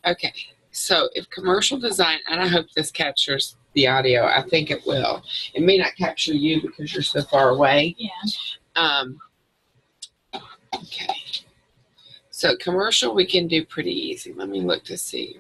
Okay, so if commercial design, and I hope this captures the audio, I think it will. It may not capture you because you're so far away. Yeah. Okay. So commercial we can do pretty easy. Let me look to see.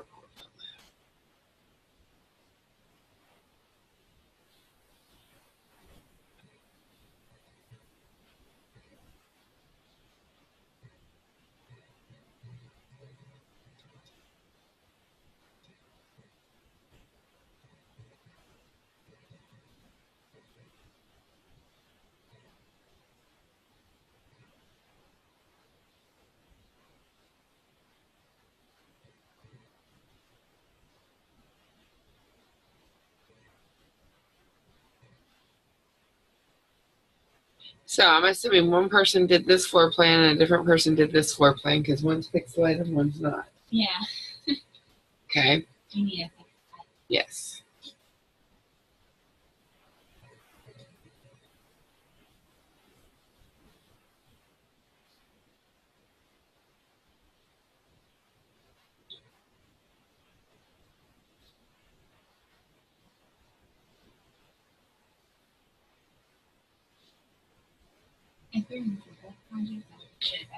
So I'm assuming one person did this floor plan and a different person did this floor plan because one's pixelated and one's not. Yeah. Okay. Do you need a fix? Yes.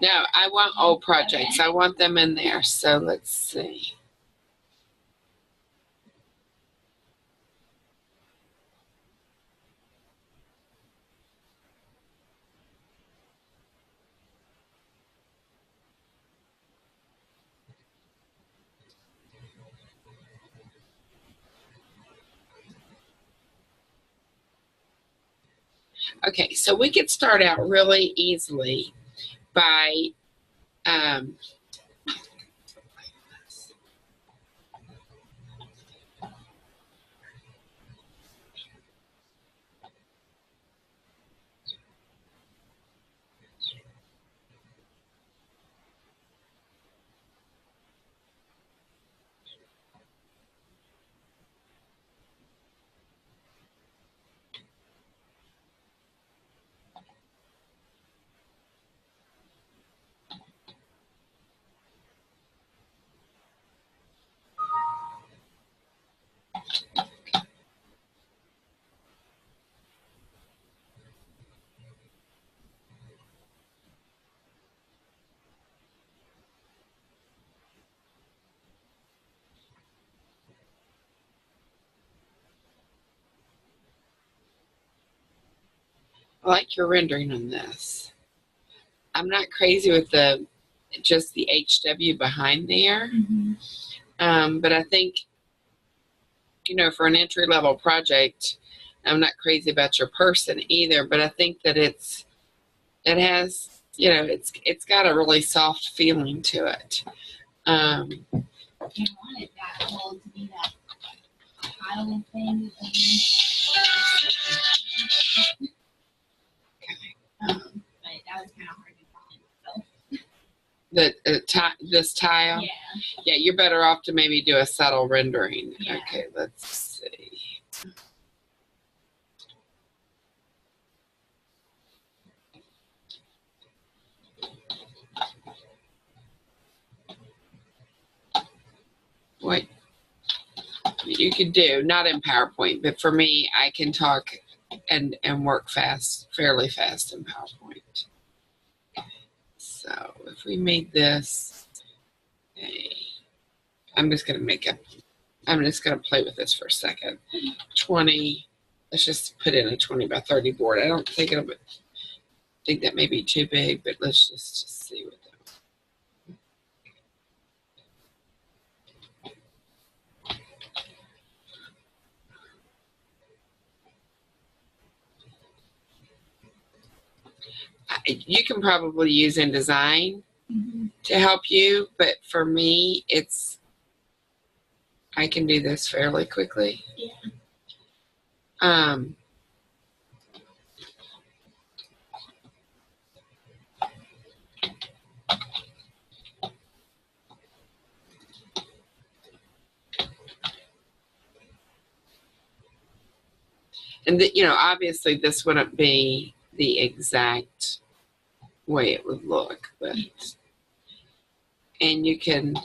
No, I want old projects. I want them in there. So let's see. Okay, so we could start out really easily by I like your rendering on this. I'm not crazy with just the HW behind there. Mm-hmm. But I think, for an entry-level project, I'm not crazy about your person either, but I think that it has, it's got a really soft feeling to it. I wanted that whole to be that tile thing. Okay. But that was kind of hard to find. So. This tile? Yeah. Yeah, you're better off to maybe do a subtle rendering. Yeah. Okay, let's see. What you could do, not in PowerPoint, but for me, I can talk and work fairly fast in PowerPoint. So if we made this, I'm just going to play with this for a second. 20, let's just put in a 20 by 30 board. I don't think think that may be too big, but let's just see what that. You can probably use InDesign to help you, but for me, I can do this fairly quickly. Yeah. And obviously this wouldn't be the exact way it would look, but and you can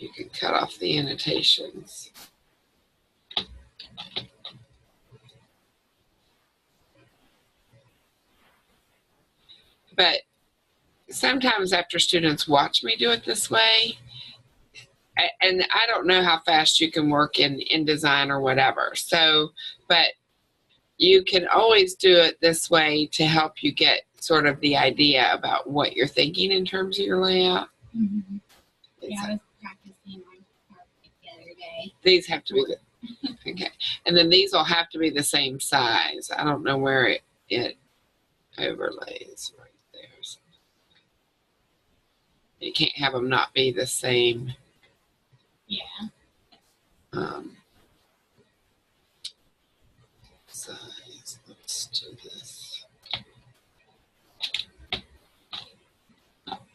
You can cut off the annotations. But sometimes after students watch me do it this way, and I don't know how fast you can work in InDesign or whatever. So, but you can always do it this way to help you get sort of the idea about what you're thinking in terms of your layout. Mm-hmm. Yeah, I was practicing on PowerPoint the other day. These have to be good. Okay. And then these will have to be the same size. I don't know where it overlays right there. So you can't have them not be the same. Yeah. Size. Let's do this.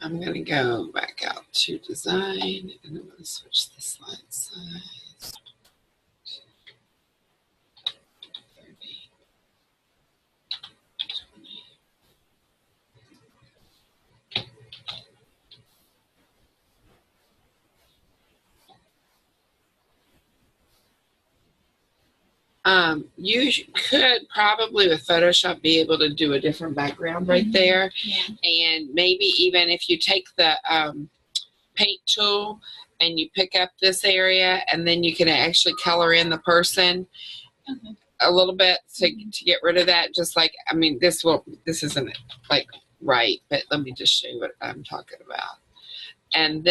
I'm going to go back out to design and I'm going to switch the slide size. 30, 20. You could probably with Photoshop be able to do a different background right there. Yeah. And maybe even if you take the paint tool and you pick up this area and then you can actually color in the person a little bit to get rid of that. Just like, I mean, this isn't like right, but let me just show you what I'm talking about. And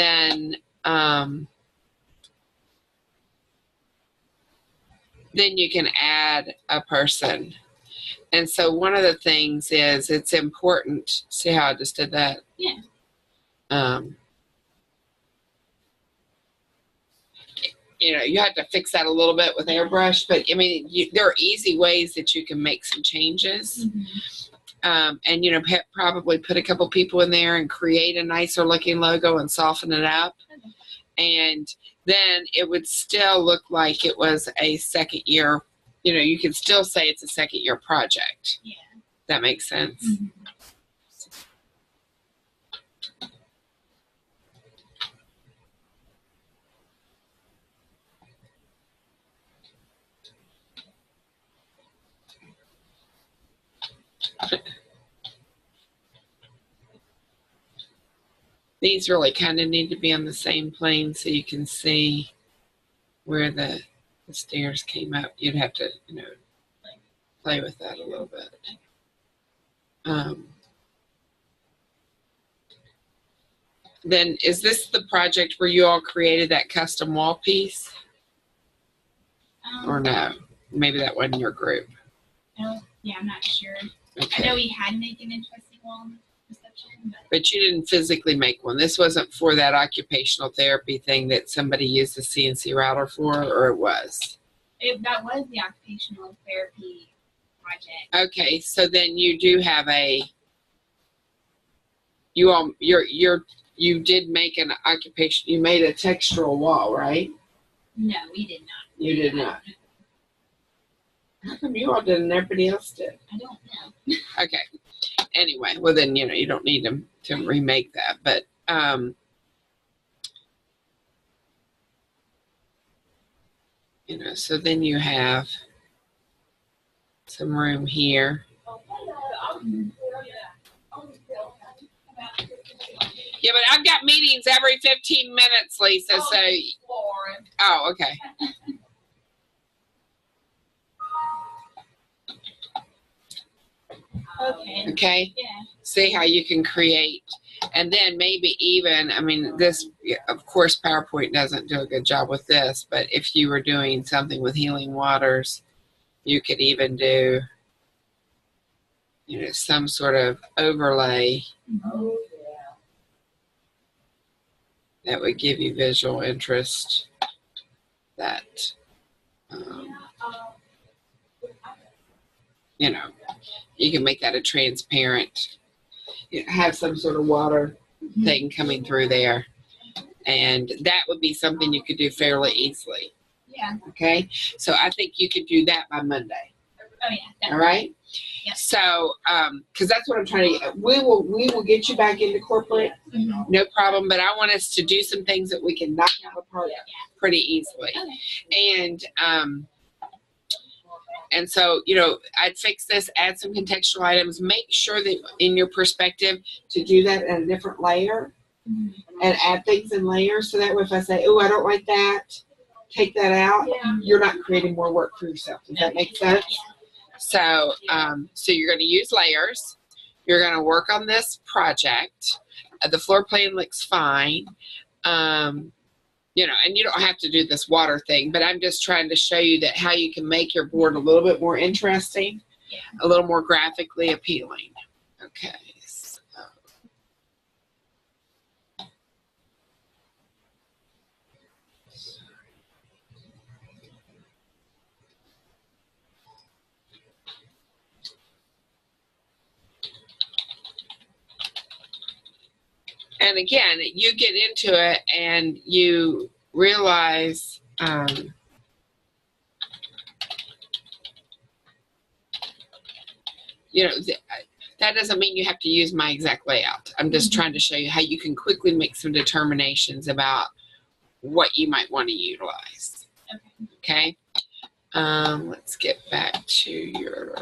then you can add a person. And so one of the things is it's important. See how I just did that? Yeah. You know, you have to fix that a little bit with airbrush, but I mean, there are easy ways that you can make some changes. And, you know, probably put a couple people in there and create a nicer looking logo and soften it up. And then it would still look like it was a second year, you know, you can still say it's a second year project. Yeah. That makes sense. These really kind of need to be on the same plane so you can see where the stairs came up. You'd have to, you know, play with that a little bit. Then is this the project where you all created that custom wall piece? Or no? Maybe that wasn't your group. Oh, yeah, I'm not sure. Okay. I know we had Make an Interesting Wall reception, but you didn't physically make one. This wasn't for that occupational therapy thing that somebody used the CNC router for, or it was? That was the occupational therapy project. Okay, so then you do have you did make an occupation. You made a textural wall, right? No, we did not. You did not. How come you all did and everybody else did? I don't know. Okay. Anyway, well then, you know, you don't need to remake that, but you know, so then you have some room here. Yeah, but I've got meetings every 15 minutes, Lisa, so. Oh, okay. Okay. Okay. Yeah. See how you can create. And then maybe even, I mean, this, of course, PowerPoint doesn't do a good job with this, but if you were doing something with Healing Waters, you could even do, you know, some sort of overlay that would give you visual interest that, you know, you can make that a transparent, you know, have some sort of water thing coming through there. And that would be something you could do fairly easily. Yeah. Okay. So I think you could do that by Monday. Oh, yeah. All right. Yep. So, because that's what I'm trying to get. We will get you back into corporate, no problem. But I want us to do some things that we can knock out apart pretty easily. Okay. And so, I'd fix this, add some contextual items, make sure that in your perspective to do that in a different layer and add things in layers. So that way if I say, oh, I don't like that, take that out, you're not creating more work for yourself. Does that make sense? So, so you're going to use layers. You're going to work on this project. The floor plan looks fine. And you don't have to do this water thing, but I'm just trying to show you that how you can make your board a little bit more interesting, a little more graphically appealing. Okay. So. And again, you get into it and you realize, that doesn't mean you have to use my exact layout. I'm just trying to show you how you can quickly make some determinations about what you might want to utilize. Okay. Let's get back to your.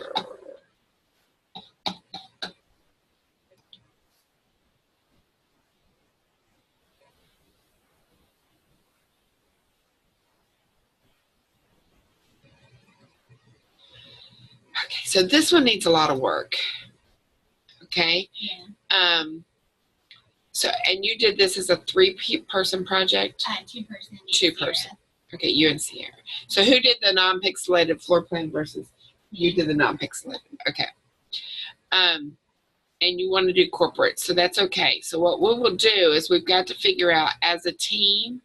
Okay, so this one needs a lot of work. Okay. Yeah. So, and you did this as a 3-person project? 2-person. 2-person. Okay, you and Sierra. So who did the non-pixelated floor plan versus you did the non-pixelated? Okay. And you want to do corporate, so that's okay. So what we will do is we've got to figure out as a team,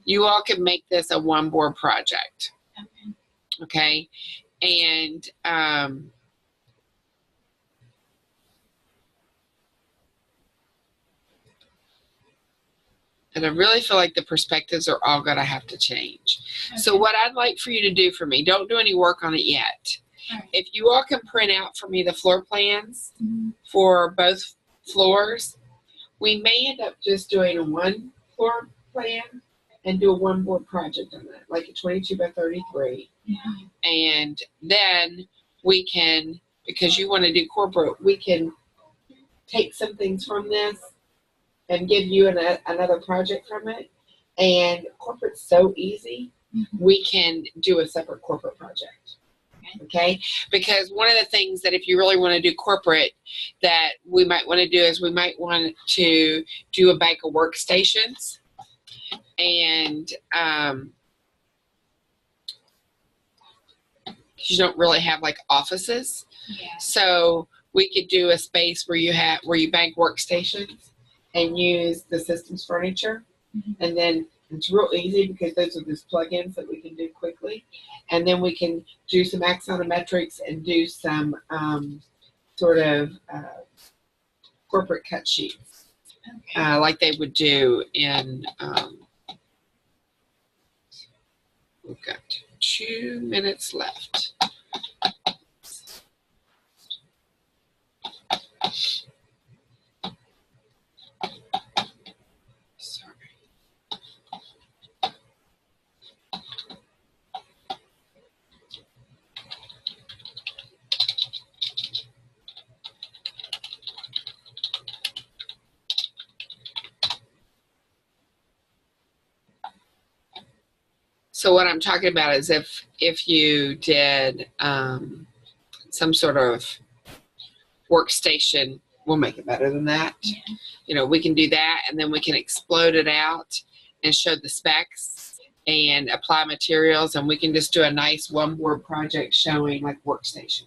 you all can make this a 1-board project. Okay. And I really feel like the perspectives are all going to have to change. Okay. So what I'd like for you to do for me, don't do any work on it yet. Right. If you all can print out for me the floor plans for both floors, we may end up just doing a 1 floor plan and do a 1-board project on that, like a 22 by 33. And then we can, because you want to do corporate, we can take some things from this and give you another project from it. And corporate's so easy, we can do a separate corporate project. Okay? Because one of the things that if you really want to do corporate that we might want to do is we might want to do a bank of workstations. And you don't really have like offices. So we could do a space where you bank workstations and use the systems furniture. And then it's real easy because those are just plugins that we can do quickly. And then we can do some axonometrics and do some sort of corporate cut sheets, like they would do in, we've got 2 minutes left. Sorry. So what I'm talking about is if you did some sort of workstation, we'll make it better than that. We can do that, and then we can explode it out and show the specs and apply materials, and we can just do a nice 1-board project showing like workstation.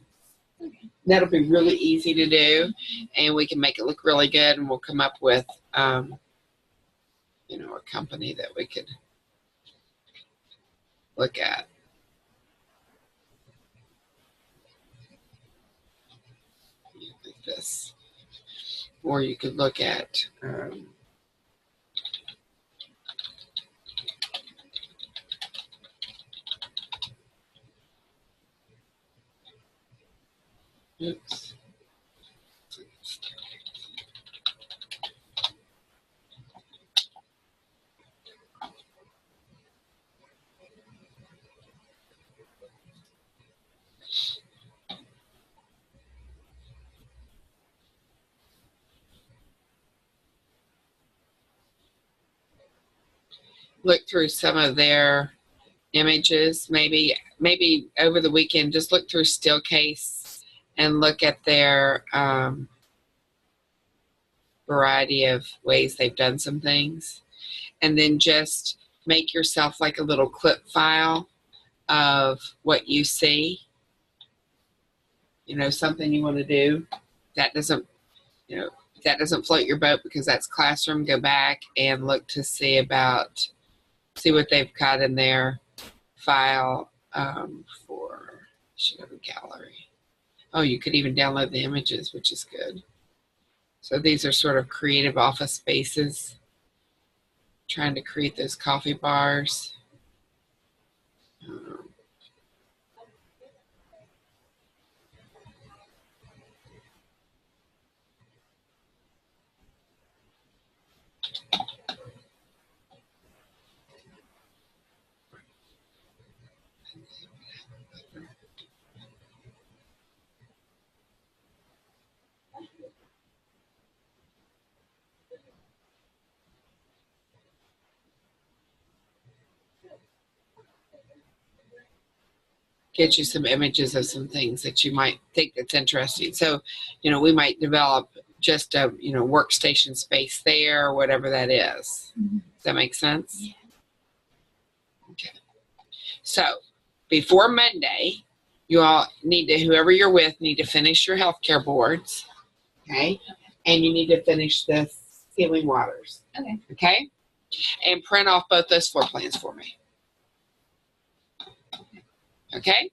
That'll be really easy to do, and we can make it look really good, and we'll come up with a company that we could look at. Like this. Or you could look at Oops. Look through some of their images, maybe over the weekend. Just look through Steelcase and look at their variety of ways they've done some things, and then just make yourself like a little clip file of what you see. You know, something you want to do that doesn't, you know, that doesn't float your boat because that's classroom. Go back and look to see what they've got in their file for, should have a gallery. Oh, you could even download the images, which is good. So these are sort of creative office spaces, trying to create those coffee bars. Get you some images of some things that you might think that's interesting. So, you know, we might develop just a, you know, workstation space there, or whatever that is. Mm-hmm. Does that make sense? Yeah. Okay. So before Monday, you all need to, whoever you're with, need to finish your healthcare boards. Okay. And you need to finish the ceiling waters. Okay. Okay. And print off both those floor plans for me. Okay.